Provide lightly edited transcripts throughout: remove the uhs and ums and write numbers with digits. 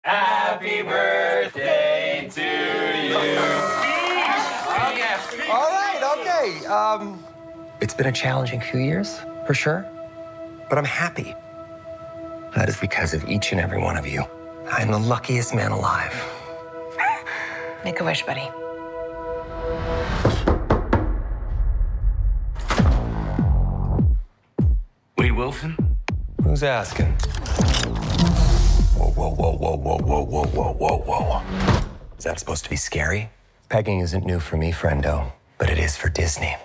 Happy birthday to you. All right, okay. It's been a challenging few years, for sure. But I'm happy. That is because of each and every one of you. I'm the luckiest man alive. Make a wish, buddy. Wade Wilson? Who's asking? Whoa, whoa, whoa, whoa, whoa, whoa, whoa, whoa, whoa, whoa. Is that supposed to be scary? Pegging isn't new for me, friendo, but it is for Disney.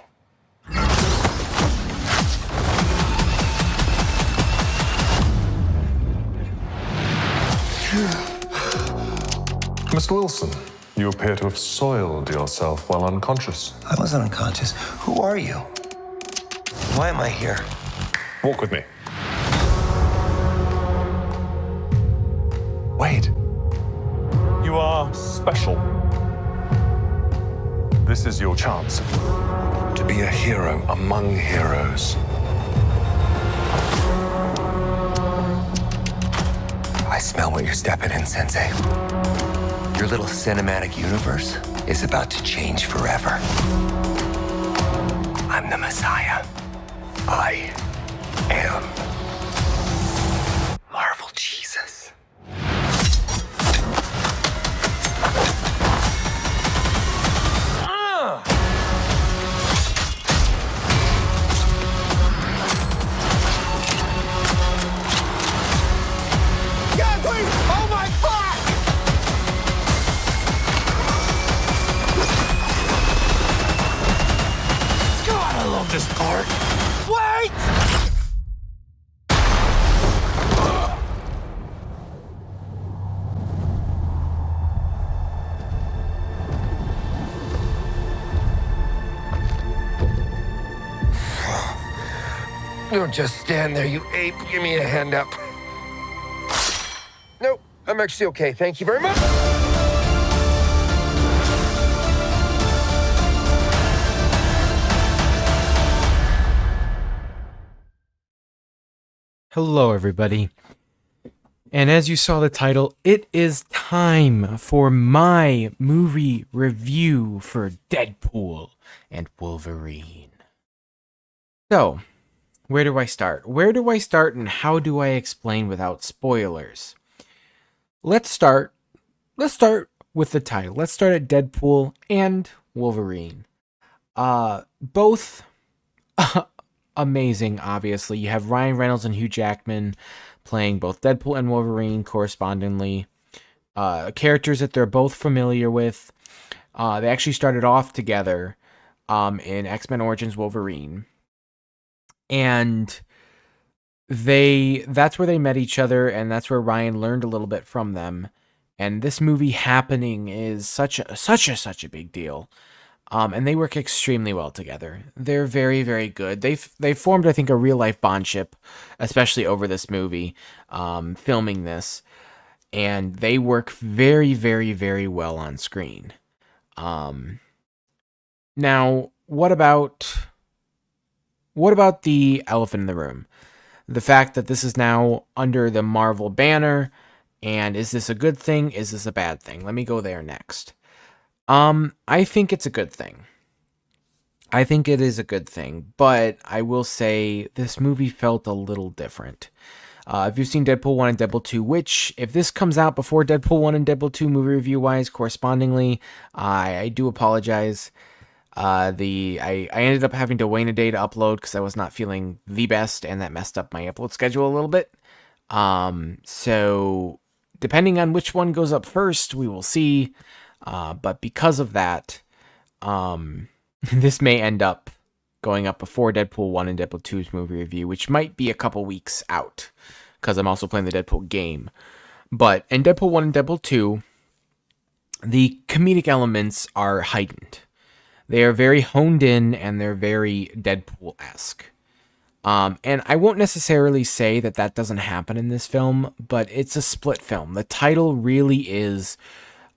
Mr. Wilson, you appear to have soiled yourself while unconscious. I wasn't unconscious. Who are you? Why am I here? Walk with me. Wade, you are special. This is your chance to be a hero among heroes. I smell what you're stepping in, Sensei. Your little cinematic universe is about to change forever. I'm the Messiah. I am Marvel Jesus. God, please! Oh my fuck! God, I love this part. Wait! Don't just stand there, you ape. Give me a hand up. Nope, I'm actually okay. Thank you very much. Hello, everybody. And as you saw the title, it is time for my movie review for Deadpool and Wolverine. So, where do I start? Where do I start and how do I explain without spoilers? Let's start with the title. Let's start at Deadpool and Wolverine. Both amazing, obviously. You have Ryan Reynolds and Hugh Jackman playing both Deadpool and Wolverine correspondingly. Characters that they're both familiar with. They actually started off together in X-Men Origins Wolverine. And that's where they met each other, and that's where Ryan learned a little bit from them. And this movie happening is such a big deal. And they work extremely well together. They're very, very good. They've formed, I think, a real life bondship, especially over this movie, filming this, and they work very, very, very well on screen. Now, what about the elephant in the room? The fact that this is now under the Marvel banner, and is this a good thing? Is this a bad thing? Let me go there next. I think it's a good thing. I think it is a good thing, but I will say this movie felt a little different. If you've seen Deadpool 1 and Deadpool 2, which, if this comes out before Deadpool 1 and Deadpool 2 movie review-wise, correspondingly, I do apologize. I ended up having to wait a day to upload because I was not feeling the best, and that messed up my upload schedule a little bit. So, depending on which one goes up first, we will see. But because of that, this may end up going up before Deadpool 1 and Deadpool 2's movie review, which might be a couple weeks out, because I'm also playing the Deadpool game. But in Deadpool 1 and Deadpool 2, the comedic elements are heightened. They are very honed in, and they're very Deadpool-esque. And I won't necessarily say that doesn't happen in this film, but it's a split film. The title really is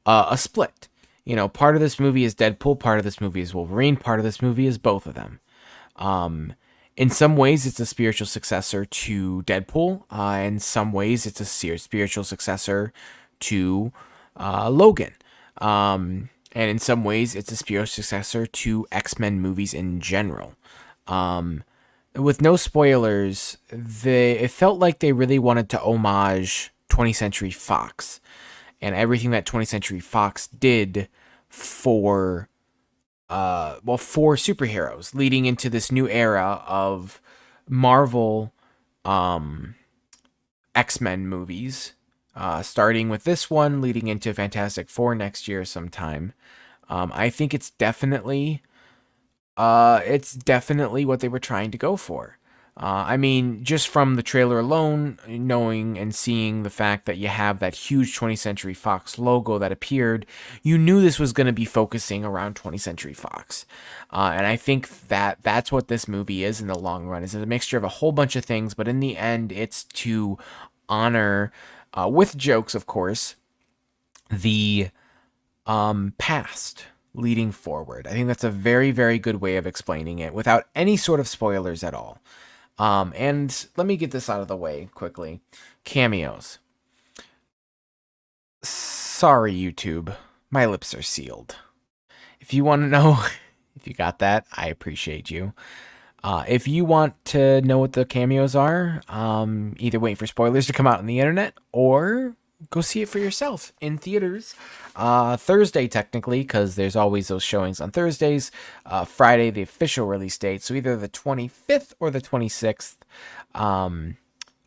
a split. You know, part of this movie is Deadpool, part of this movie is Wolverine, part of this movie is both of them. In some ways, it's a spiritual successor to Deadpool. In some ways, it's a spiritual successor to Logan. And in some ways, it's a spiritual successor to X-Men movies in general. With no spoilers, it felt like they really wanted to homage 20th Century Fox and everything that 20th Century Fox did for superheroes, leading into this new era of Marvel X-Men movies, starting with this one, leading into Fantastic Four next year sometime. I think it's definitely what they were trying to go for. I mean, just from the trailer alone, knowing and seeing the fact that you have that huge 20th Century Fox logo that appeared, you knew this was going to be focusing around 20th Century Fox. And I think that that's what this movie is in the long run. It's a mixture of a whole bunch of things, but in the end, it's to honor, with jokes, of course, the past leading forward. I think that's a very, very good way of explaining it without any sort of spoilers at all. And let me get this out of the way quickly. Cameos. Sorry, YouTube. My lips are sealed. If you want to know, if you got that, I appreciate you. If you want to know what the cameos are, either wait for spoilers to come out on the internet or go see it for yourself in theaters. Thursday, technically, because there's always those showings on Thursdays. Friday, the official release date. So either the 25th or the 26th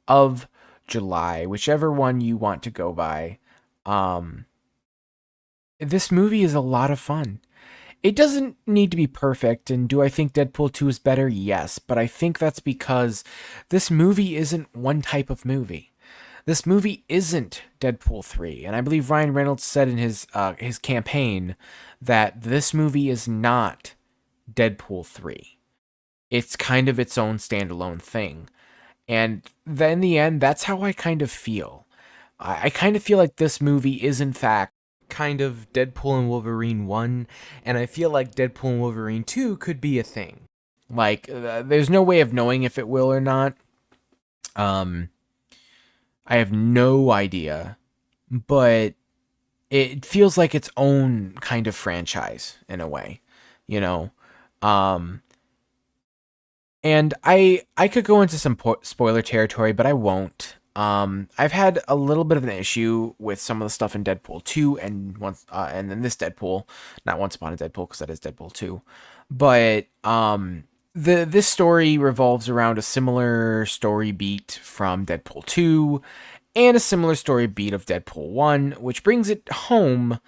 of July, whichever one you want to go by. This movie is a lot of fun. It doesn't need to be perfect, and do I think Deadpool 2 is better? Yes, but I think that's because this movie isn't one type of movie. This movie isn't Deadpool 3, and I believe Ryan Reynolds said in his campaign that this movie is not Deadpool 3. It's kind of its own standalone thing. And then in the end, that's how I kind of feel. I kind of feel like this movie is, in fact, kind of Deadpool and Wolverine 1, and I feel like Deadpool and Wolverine 2 could be a thing. Like, there's no way of knowing if it will or not. I have no idea, but it feels like its own kind of franchise in a way, you know? And I could go into some spoiler territory, but I won't. I've had a little bit of an issue with some of the stuff in Deadpool 2 and then this Deadpool, not Once Upon a Deadpool, because that is Deadpool 2, but this story revolves around a similar story beat from Deadpool 2 and a similar story beat of Deadpool 1, which brings it home,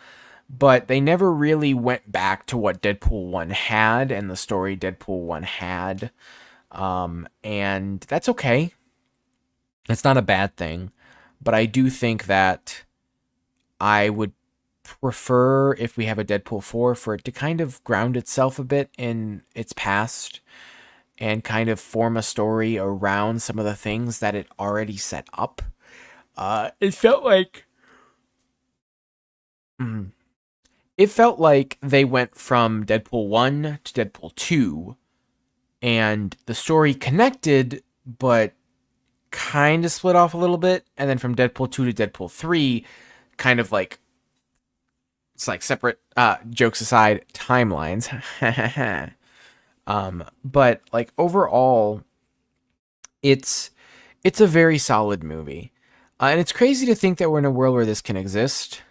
but they never really went back to what Deadpool 1 had and the story Deadpool 1 had. And that's okay. It's not a bad thing, but I do think that I would prefer, if we have a Deadpool 4, for it to kind of ground itself a bit in its past and kind of form a story around some of the things that it already set up. It felt like they went from Deadpool 1 to Deadpool 2, and the story connected, but kind of split off a little bit, and then from Deadpool 2 to Deadpool 3, kind of like, it's like separate, jokes aside, timelines. But like overall, it's a very solid movie. And it's crazy to think that we're in a world where this can exist.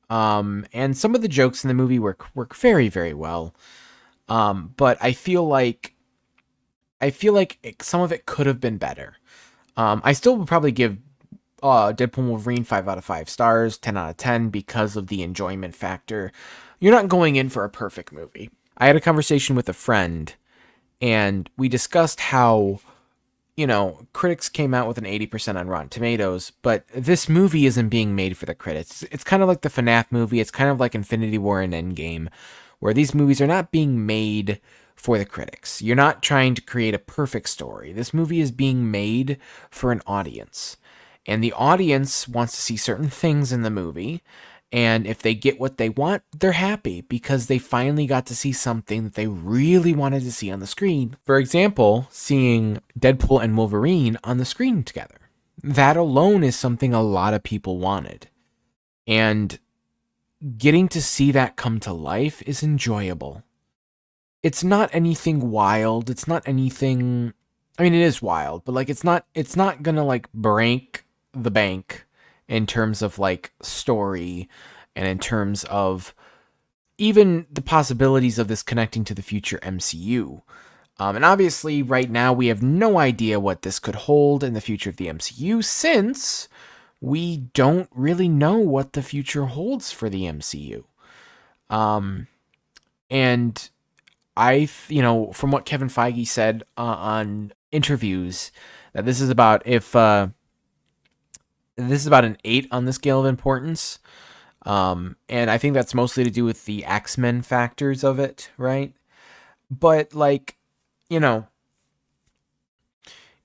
And some of the jokes in the movie work very, very well. But I feel like some of it could have been better. I still would probably give Deadpool and Wolverine 5 out of 5 stars, 10 out of 10, because of the enjoyment factor. You're not going in for a perfect movie. I had a conversation with a friend, and we discussed how, you know, critics came out with an 80% on Rotten Tomatoes, but this movie isn't being made for the critics. It's kind of like the FNAF movie. It's kind of like Infinity War and Endgame, where these movies are not being made for the critics. You're not trying to create a perfect story. This movie is being made for an audience. And the audience wants to see certain things in the movie. And if they get what they want, they're happy because they finally got to see something that they really wanted to see on the screen. For example, seeing Deadpool and Wolverine on the screen together. That alone is something a lot of people wanted. And getting to see that come to life is enjoyable. It's not anything wild. It's not anything, I mean, it is wild, but like it's not gonna like break the bank in terms of like story and in terms of even the possibilities of this connecting to the future MCU. And obviously, right now, we have no idea what this could hold in the future of the MCU, since we don't really know what the future holds for the MCU. And from what Kevin Feige said on interviews, that this is about an 8 on the scale of importance. And I think that's mostly to do with the X-Men factors of it, right? But like,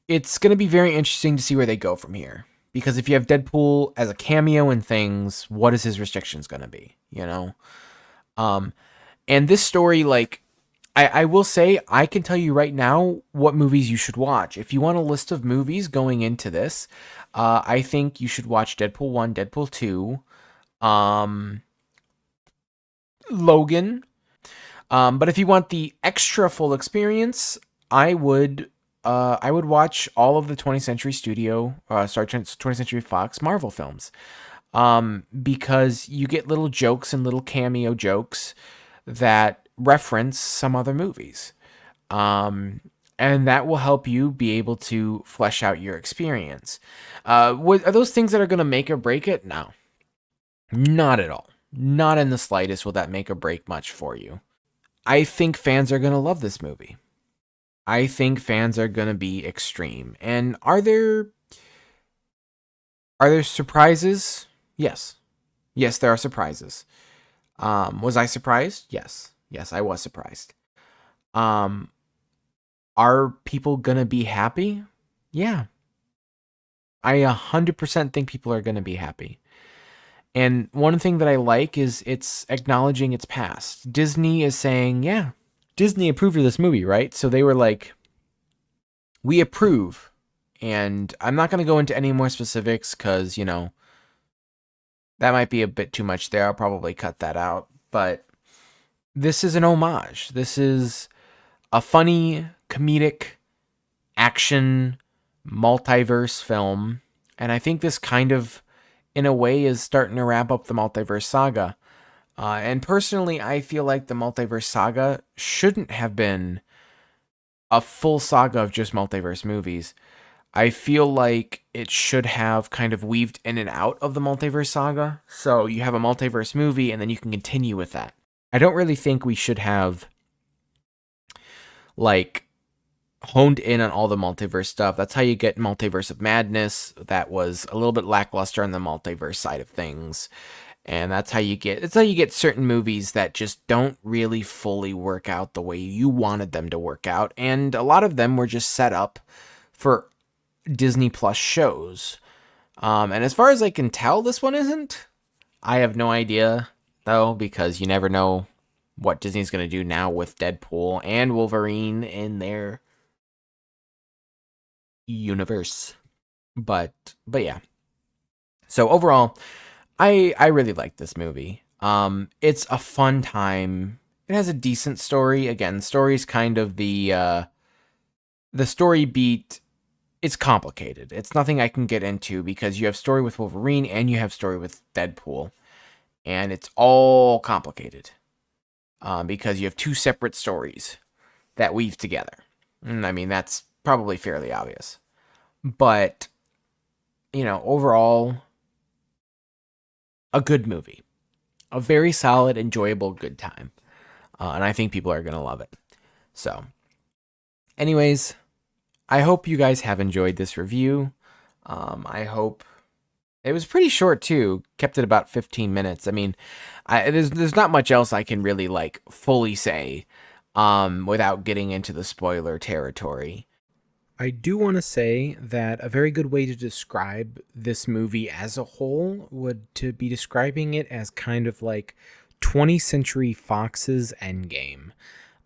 it's going to be very interesting to see where they go from here. Because if you have Deadpool as a cameo and things, what is his restrictions going to be, And this story, like, I will say, I can tell you right now what movies you should watch. If you want a list of movies going into this, I think you should watch Deadpool 1, Deadpool 2, Logan. But if you want the extra full experience, I would watch all of the 20th Century 20th Century Fox Marvel films. Because you get little jokes and little cameo jokes that reference some other movies. And that will help you be able to flesh out your experience. Are those things that are going to make or break it? No. Not at all. Not in the slightest will that make or break much for you. I think fans are going to love this movie. I think fans are going to be extreme. And are there surprises? Yes. Yes, there are surprises. Was I surprised? Yes. Yes, I was surprised. Are people going to be happy? Yeah. I 100% think people are going to be happy. And one thing that I like is it's acknowledging its past. Disney is saying, yeah, Disney approved of this movie, right? So they were like, we approve. And I'm not going to go into any more specifics because, that might be a bit too much there. I'll probably cut that out. But this is an homage. This is a funny, comedic, action, multiverse film. And I think this kind of, in a way, is starting to wrap up the multiverse saga. And personally, I feel like the multiverse saga shouldn't have been a full saga of just multiverse movies. I feel like it should have kind of weaved in and out of the multiverse saga. So you have a multiverse movie and then you can continue with that. I don't really think we should have like honed in on all the multiverse stuff. That's how you get Multiverse of Madness. That was a little bit lackluster on the multiverse side of things. And that's how you get certain movies that just don't really fully work out the way you wanted them to work out. And a lot of them were just set up for Disney Plus shows. And as far as I can tell, this one isn't. I have no idea, though, because you never know what Disney's going to do now with Deadpool and Wolverine in their universe. But yeah. So overall, I really like this movie. It's a fun time. It has a decent story. Again, story's kind of the story beat. It's complicated. It's nothing I can get into because you have story with Wolverine and you have story with Deadpool. And it's all complicated. Because you have two separate stories that weave together. And I mean, that's probably fairly obvious. But, overall, a good movie. A very solid, enjoyable, good time. And I think people are going to love it. So, anyways, I hope you guys have enjoyed this review. I hope it was pretty short too. Kept it about 15 minutes. I mean, there's not much else I can really like fully say without getting into the spoiler territory. I do want to say that a very good way to describe this movie as a whole would to be describing it as kind of like 20th Century Fox's Endgame.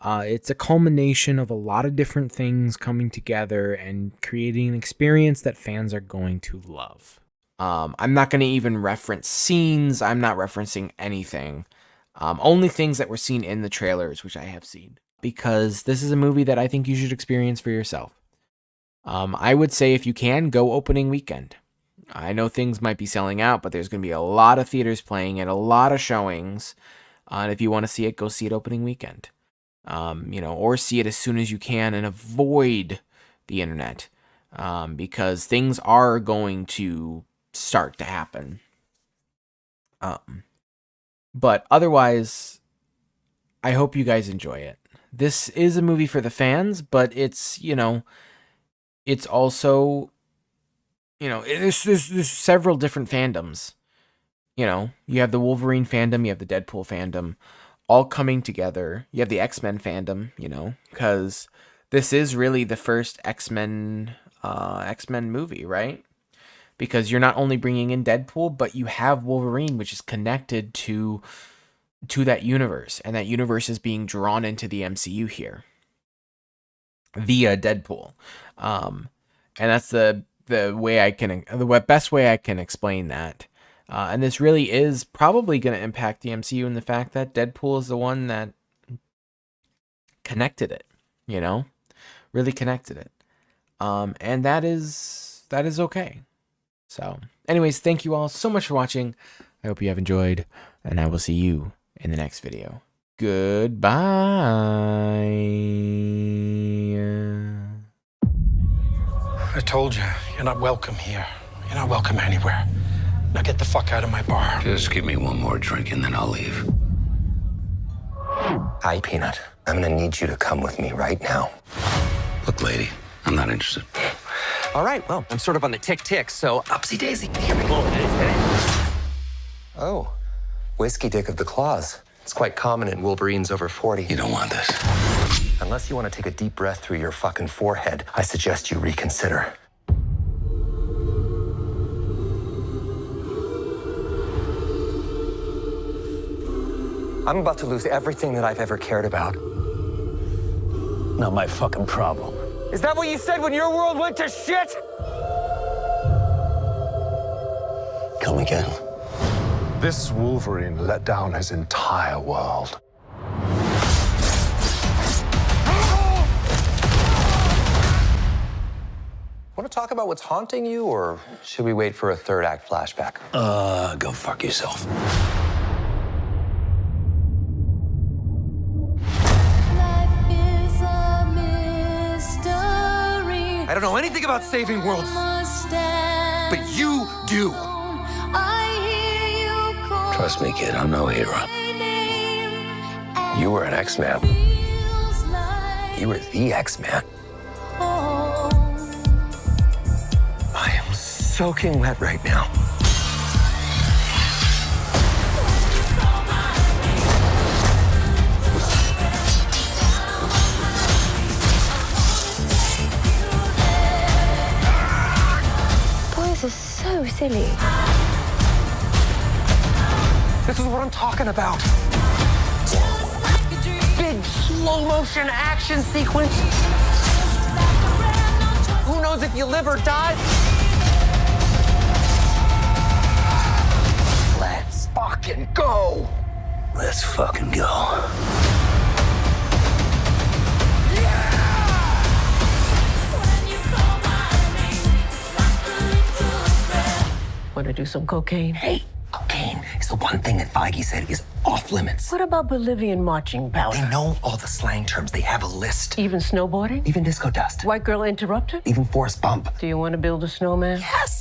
It's a culmination of a lot of different things coming together and creating an experience that fans are going to love. I'm not going to even reference scenes. I'm not referencing anything. Only things that were seen in the trailers, which I have seen. Because this is a movie that I think you should experience for yourself. I would say if you can, go opening weekend. I know things might be selling out, but there's going to be a lot of theaters playing it, a lot of showings. And if you want to see it, go see it opening weekend. Or see it as soon as you can and avoid the internet. Because things are going to start to happen. But otherwise, I hope you guys enjoy it. This is a movie for the fans, but it's, it's also, there's several different fandoms. You have the Wolverine fandom, you have the Deadpool fandom, all coming together. You have the X-Men fandom, because this is really the first X-Men movie, right? Because you're not only bringing in Deadpool, but you have Wolverine, which is connected to that universe, and that universe is being drawn into the MCU here via Deadpool. And that's the best way I can explain that. And this really is probably going to impact the MCU in the fact that Deadpool is the one that connected it, really connected it. And that is okay. So anyways, thank you all so much for watching. I hope you have enjoyed, and I will see you in the next video. Goodbye. I told you, you're not welcome here. You're not welcome anywhere. Now get the fuck out of my bar. Just give me one more drink and then I'll leave. Hi, Peanut. I'm gonna need you to come with me right now. Look, lady, I'm not interested. All right, well, I'm sort of on the tick-tick, so upsy daisy. Here we go. Oh, whiskey dick of the claws. It's quite common in Wolverines over 40. You don't want this. Unless you want to take a deep breath through your fucking forehead, I suggest you reconsider. I'm about to lose everything that I've ever cared about. Not my fucking problem. Is that what you said when your world went to shit? Come again. This Wolverine let down his entire world. Want to talk about what's haunting you, or should we wait for a third act flashback? Go fuck yourself. I don't know anything about saving worlds, but you do. Trust me, kid, I'm no hero. You were an X-Man. You were the X-Man. I am soaking wet right now. Boys are so silly. This is what I'm talking about. Big slow-motion action sequence. Who knows if you live or die? Let's fucking go. Let's fucking go. Want to do some cocaine? Hey, cocaine is the one thing that Feige said is off limits. What about Bolivian marching They powder? know all the slang terms. They have a list. Even snowboarding? Even disco dust. White girl interrupted? Even Forrest Bump. Do you want to build a snowman? Yes.